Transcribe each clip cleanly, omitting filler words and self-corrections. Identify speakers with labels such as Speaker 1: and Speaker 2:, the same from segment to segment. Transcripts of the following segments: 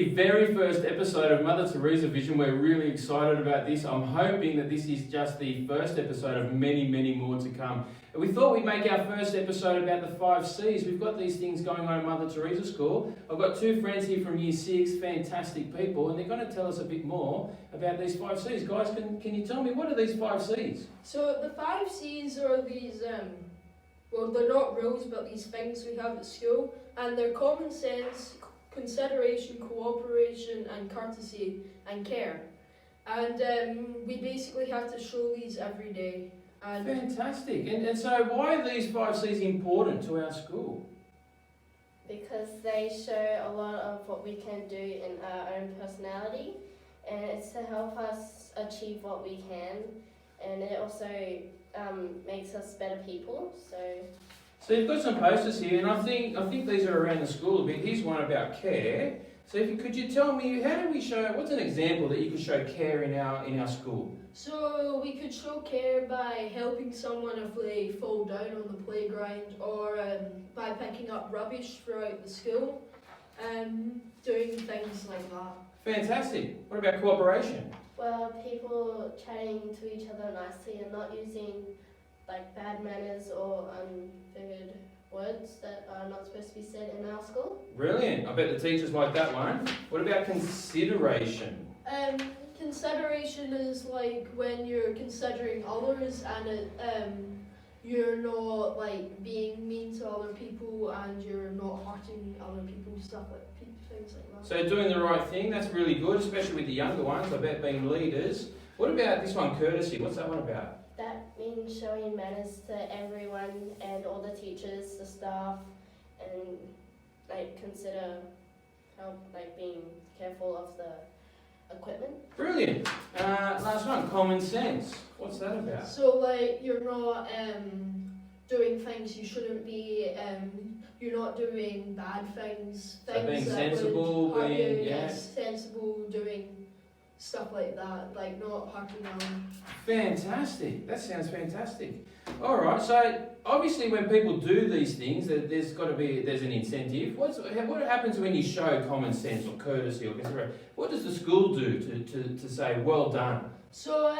Speaker 1: the very first episode of Mother Teresa Vision. We're really excited about this. I'm hoping that this is just the first episode of many, many more to come. And we thought we'd make our first episode about the 5 C's. We've got these things going on at Mother Teresa School. I've got 2 friends here from Year 6, fantastic people, and they're going to tell us a bit more about these 5 C's. Guys, can you tell me, what are these 5 C's?
Speaker 2: So the 5 C's are these, well, they're not rules, but these things we have at school, and they're common sense, consideration, cooperation, and courtesy, and care. And we basically have to show these every day. And
Speaker 1: fantastic. And so why are these 5 C's important to our school?
Speaker 3: Because they show a lot of what we can do in our own personality, and it's to help us achieve what we can, and it also makes us better people. So
Speaker 1: you've got some posters here, and I think these are around the school a bit. Here's one about care. So could you tell me, how do we show, what's an example that you could show care in our school?
Speaker 2: so we could show care by helping someone if they fall down on the playground, or by picking up rubbish throughout the school, doing things like that.
Speaker 1: Fantastic. What about cooperation?
Speaker 3: well, people chatting to each other nicely and not using like bad manners or unfigured words that are not supposed to be said in our school.
Speaker 1: Brilliant. I bet the teachers like that one. What about consideration?
Speaker 2: Consideration is like when you're considering others, and you're not like being mean to other people, and you're not hurting other people, things like that.
Speaker 1: So doing the right thing, that's really good, especially with the younger ones, I bet, being leaders. What about this one, courtesy? What's that one about?
Speaker 3: That means showing manners to everyone and all the teachers, the staff, and like consider how like being careful of the equipment.
Speaker 1: Brilliant. Last one, common sense. What's that about?
Speaker 2: So like you're not doing things you shouldn't be. You're not doing bad things.
Speaker 1: So being
Speaker 2: that
Speaker 1: sensible,
Speaker 2: would hurt you,
Speaker 1: being
Speaker 2: yes, sensible, doing stuff like that, like not hurting them.
Speaker 1: Fantastic. That sounds fantastic. All right. So obviously, when people do these things, there's an incentive. What happens when you show common sense or courtesy or consideration? What does the school do to say well done?
Speaker 2: So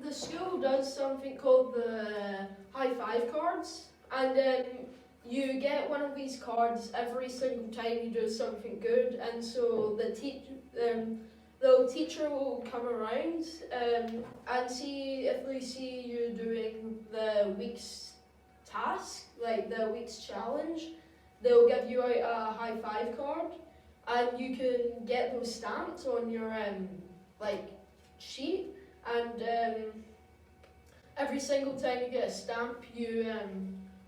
Speaker 2: the school does something called the high five cards, and you get one of these cards every single time you do something good, and so the teacher will come around and see if they see you doing the week's task, like the week's challenge. They'll give you out a high five card, and you can get those stamped on your sheet, and every single time you get a stamp, you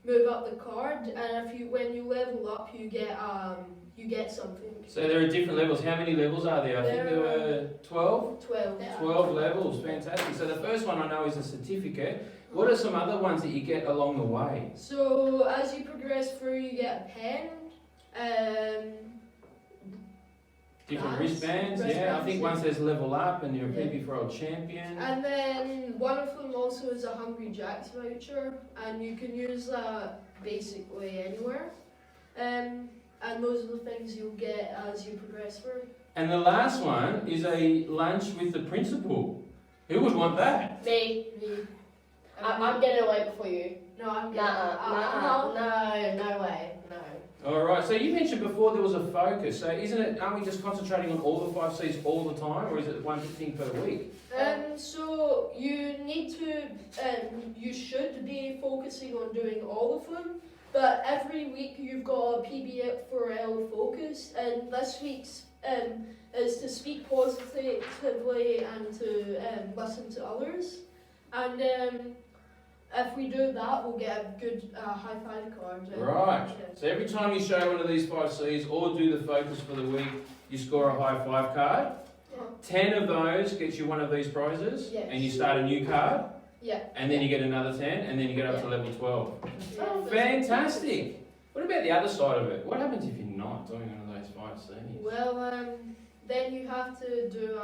Speaker 2: move up the card, and when you level up, you get something.
Speaker 1: So there are different levels. How many levels are there? I think there were 12?
Speaker 2: 12.
Speaker 1: 12 levels. Fantastic. So the first one I know is a certificate. What are some other ones that you get along the way?
Speaker 2: So as you progress through, you get a pen,
Speaker 1: Different wristbands, yeah. I think one says level up and you're a
Speaker 2: Yeah.
Speaker 1: PP for old champion.
Speaker 2: and then one of them also is a Hungry Jack's voucher, and you can use that basically anywhere. And those are the things you'll get as you progress through.
Speaker 1: And the last one is a lunch with the principal. Who would want that?
Speaker 3: Me.
Speaker 2: Me.
Speaker 3: I'm getting away before you.
Speaker 2: No, I'm getting
Speaker 3: No way, no.
Speaker 1: All right. So you mentioned before there was a focus. So aren't we just concentrating on all the 5 C's all the time, or is it one thing per week?
Speaker 2: So you need to, you should be focusing on doing all of them, but every week you've got a PB4L focus, and this week's is to speak positively and to listen to others, and if we do that, we'll get a good high five card.
Speaker 1: Right. So every time you show one of these 5 C's or do the focus for the week, you score a high five card.
Speaker 2: Yeah.
Speaker 1: 10 of those gets you one of these prizes,
Speaker 2: Yes.
Speaker 1: and you start a new card,
Speaker 2: Yeah.
Speaker 1: and then you get another 10, and then you get up to
Speaker 2: Yeah.
Speaker 1: level 12.
Speaker 2: Yeah.
Speaker 1: Fantastic. What about the other side of it? What happens if you're not doing one of those 5 C's?
Speaker 2: Well, then you have to do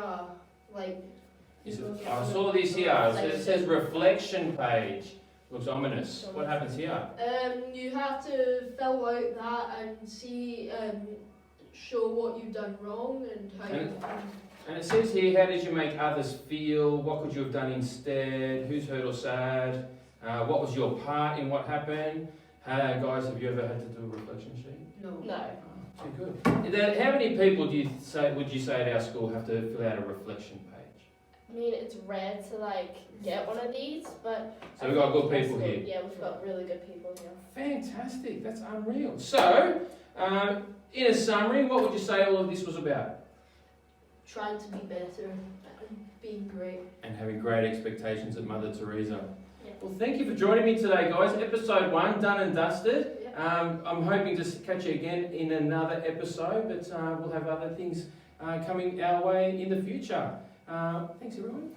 Speaker 1: I saw this here. So it says reflection page. Looks ominous. What happens here?
Speaker 2: You have to fill out that and see show what you've done wrong and how you.
Speaker 1: And it says here, how did you make others feel? What could you have done instead? Who's hurt or sad? What was your part in what happened? Guys, have you ever had to do a reflection sheet?
Speaker 2: No.
Speaker 3: No.
Speaker 1: Oh, too good. How many people would you say at our school have to fill out a reflection page?
Speaker 3: I mean, it's rare to like get one of these, but
Speaker 1: So we've got good people here.
Speaker 3: Yeah, we've got really good people here.
Speaker 1: Fantastic, that's unreal. So, in a summary, what would you say all of this was about?
Speaker 2: Trying to be better and being great.
Speaker 1: And having great expectations of Mother Teresa.
Speaker 3: Yeah.
Speaker 1: Well, thank you for joining me today, guys. Episode 1, done and dusted.
Speaker 2: Yeah.
Speaker 1: I'm hoping to catch you again in another episode, but we'll have other things coming our way in the future. Thanks, everyone.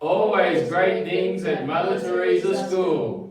Speaker 1: Always great things at Mother Teresa School.